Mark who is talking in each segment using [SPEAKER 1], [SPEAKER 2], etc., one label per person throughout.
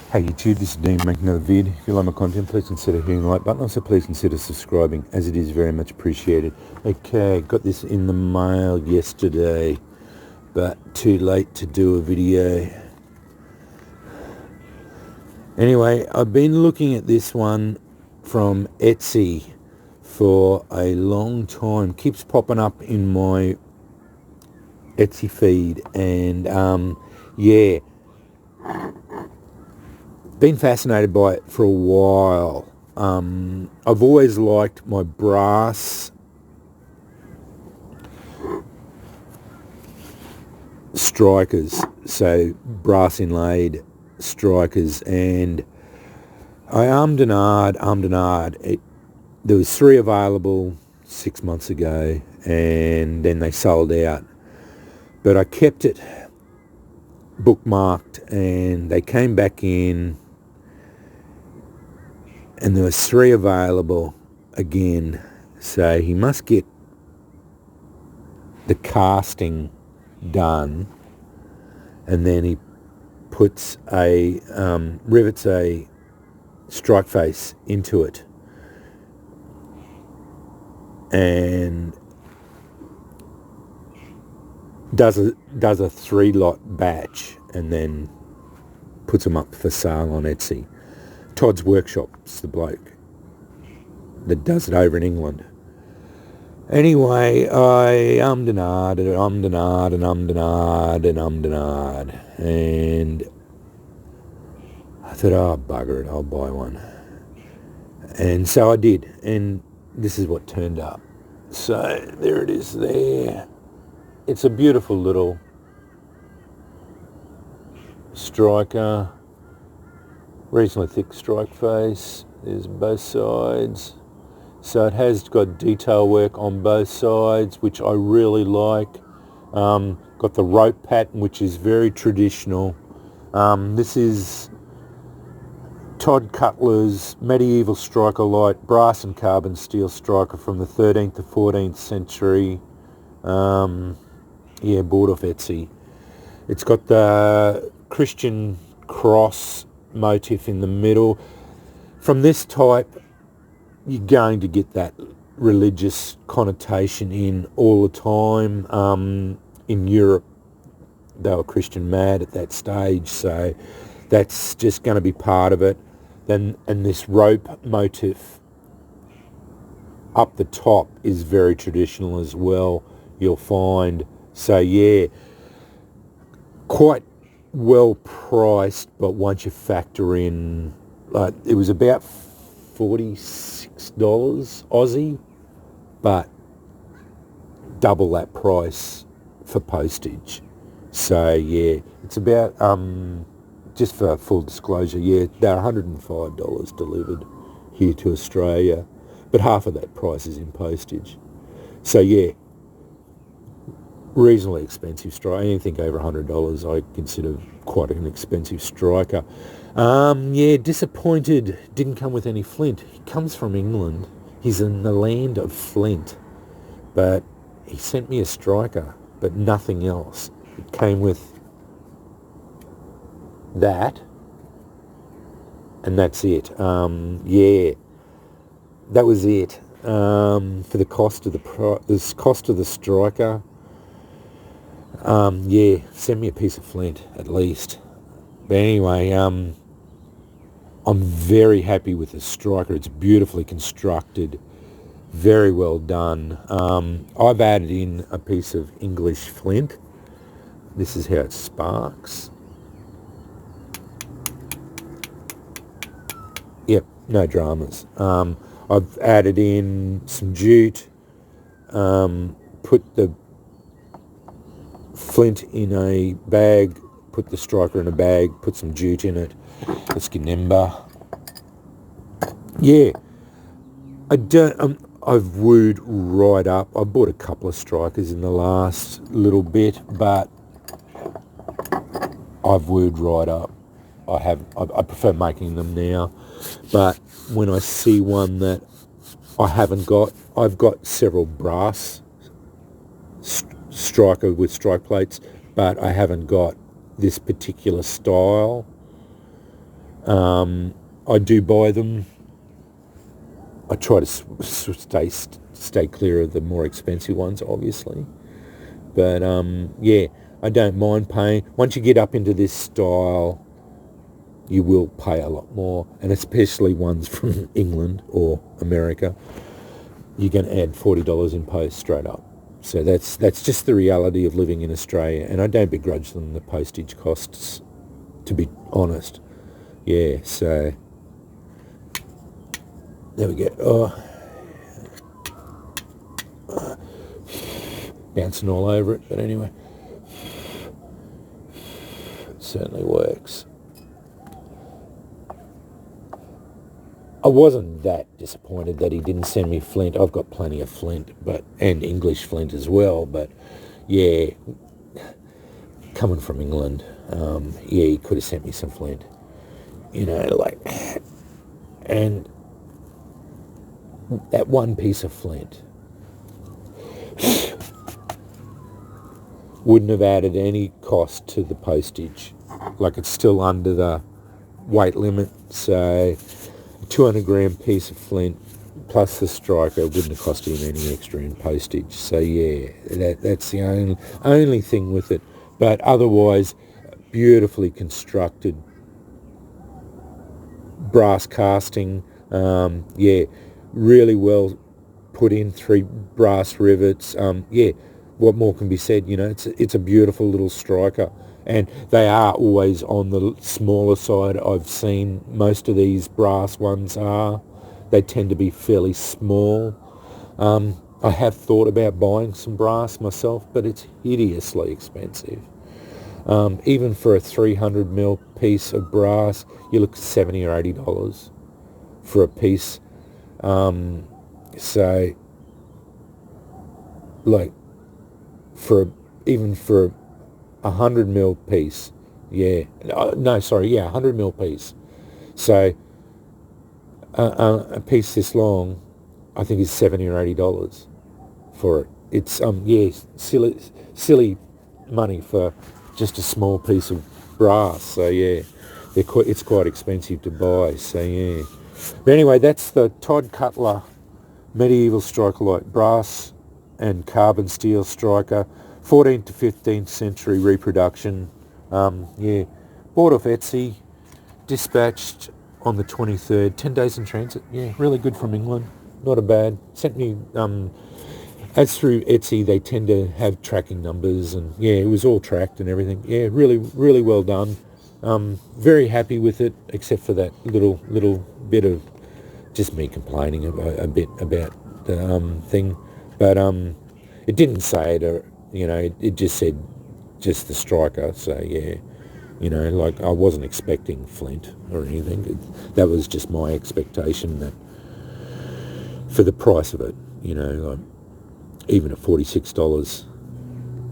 [SPEAKER 1] Hey YouTube, this is Dean making another vid. If you like my content, please consider hitting the like button. Also, please consider subscribing, as it is very much appreciated. Okay, got this in the mail yesterday, but too late to do a video. Anyway, I've been looking at this one from Etsy for a long time. Keeps popping up in my Etsy feed, and yeah, been fascinated by it for a while. I've always liked my brass strikers, so brass inlaid strikers, and I ummed and ahed. There was 3 available 6 months ago, and then they sold out. But I kept it bookmarked, and they came back in, and there was 3 available again. So he must get the casting done, and then he puts rivets a strike face into it, and does a 3-lot batch, and then puts them up for sale on Etsy. Tod's Workshop's the bloke that does it over in England. Anyway, I ummed and ahed, and I thought, oh, bugger it, I'll buy one. And so I did, and this is what turned up. So there it is there. It's a beautiful little striker, reasonably thick strike face. There's both sides. So it has got detail work on both sides, which I really like. Got the rope pattern, which is very traditional. This is Tod Cutler's Medieval Strike-a-lite brass and carbon steel striker from the 13th to 14th century. Yeah, bought off Etsy. It's got the Christian cross motif in the middle. From this type, you're going to get that religious connotation in all the time. In Europe, they were Christian mad at that stage, so that's just going to be part of it. And this rope motif up the top is very traditional as well, you'll find. So yeah, quite well priced, but once you factor in, it was about $46 Aussie, but double that price for postage. So yeah, it's about, just for full disclosure, yeah, they're $105 delivered here to Australia, but half of that price is in postage. So yeah, reasonably expensive striker. Anything over $100 I consider quite an expensive striker. Yeah, disappointed. Didn't come with any flint. He comes from England. He's in the land of flint. But he sent me a striker, but nothing else. It came with that, and that's it. Yeah, that was it. For the cost of the striker. Yeah, send me a piece of flint at least. But anyway, I'm very happy with the striker. It's beautifully constructed, very well done. I've added in a piece of English flint. This is how it sparks. Yep, no dramas. I've added in some jute, put the flint in a bag, put the striker in a bag, put some jute in it. Let's get an ember. Yeah, I've wooed right up. I bought a couple of strikers in the last little bit, but I've wooed right up. I prefer making them now, but when I see one that I haven't got, I've got several brass striker with strike plates, but I haven't got this particular style. I do buy them. I try to stay clear of the more expensive ones, obviously. But yeah, I don't mind paying. Once you get up into this style, you will pay a lot more, and especially ones from England or America. You're going to add $40 in post straight up. So that's just the reality of living in Australia, and I don't begrudge them the postage costs, to be honest. Yeah, so there we go. Bouncing all over it, but anyway, it certainly works. I wasn't that disappointed that he didn't send me flint. I've got plenty of flint, and English flint as well. But yeah, coming from England, yeah, he could have sent me some flint. And that one piece of flint wouldn't have added any cost to the postage. Like, it's still under the weight limit, so 200 gram piece of flint plus the striker wouldn't have cost him any extra in postage. So yeah, that's the only thing with it. But otherwise, beautifully constructed brass casting. Yeah, really well put in, 3 brass rivets. Yeah, what more can be said? It's a beautiful little striker. And they are always on the smaller side. I've seen most of these brass ones are. They tend to be fairly small. I have thought about buying some brass myself, but it's hideously expensive. Even for a 300mm piece of brass, you look at $70 or $80 for a piece. So, like, even for 100mm piece, yeah, no, sorry, yeah, 100mm piece. So a piece this long, I think, is $70 or $80 for it. It's yeah, silly money for just a small piece of brass. So yeah, it's quite expensive to buy. So yeah, but anyway, that's the Tod Cutler Medieval Strike-a-lite brass and carbon steel striker. 14th to 15th century reproduction. Yeah, bought off Etsy, dispatched on the 23rd, 10 days in transit. Yeah, really good from England, not a bad. Sent me, as through Etsy, they tend to have tracking numbers, and yeah, it was all tracked and everything. Yeah, really well done. Very happy with it, except for that little bit of just me complaining a bit about the thing. But it didn't say it, or it just said just the striker. So yeah, like, I wasn't expecting flint or anything. That was just my expectation, that for the price of it, like, even at $46,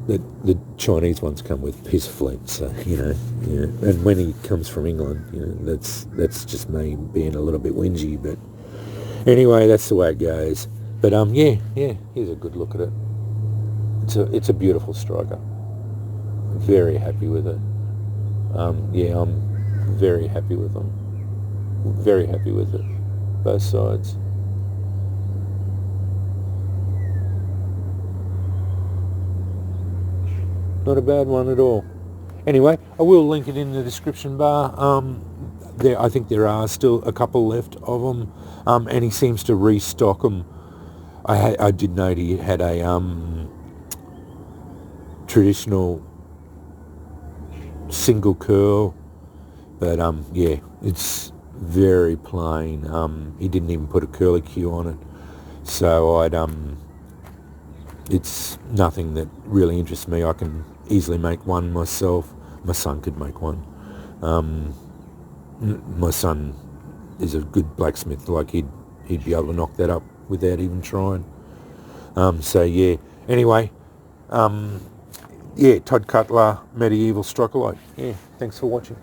[SPEAKER 1] the Chinese ones come with a piece of flint. So yeah. And when he comes from England, that's just me being a little bit whingy. But anyway, that's the way it goes. But yeah, here's a good look at it. It's a beautiful striker. Very happy with it. Yeah, I'm very happy with them. Very happy with it. Both sides. Not a bad one at all. Anyway, I will link it in the description bar. I think there are still a couple left of them, and he seems to restock them. I did note he had a traditional single curl, but yeah, it's very plain. He didn't even put a curly Q on it, so it's nothing that really interests me. I can easily make one myself. My son could make one. My son is a good blacksmith. Like, he'd be able to knock that up without even trying. So yeah, anyway, yeah, Tod Cutler Medieval Strike-a-lite. Yeah, thanks for watching.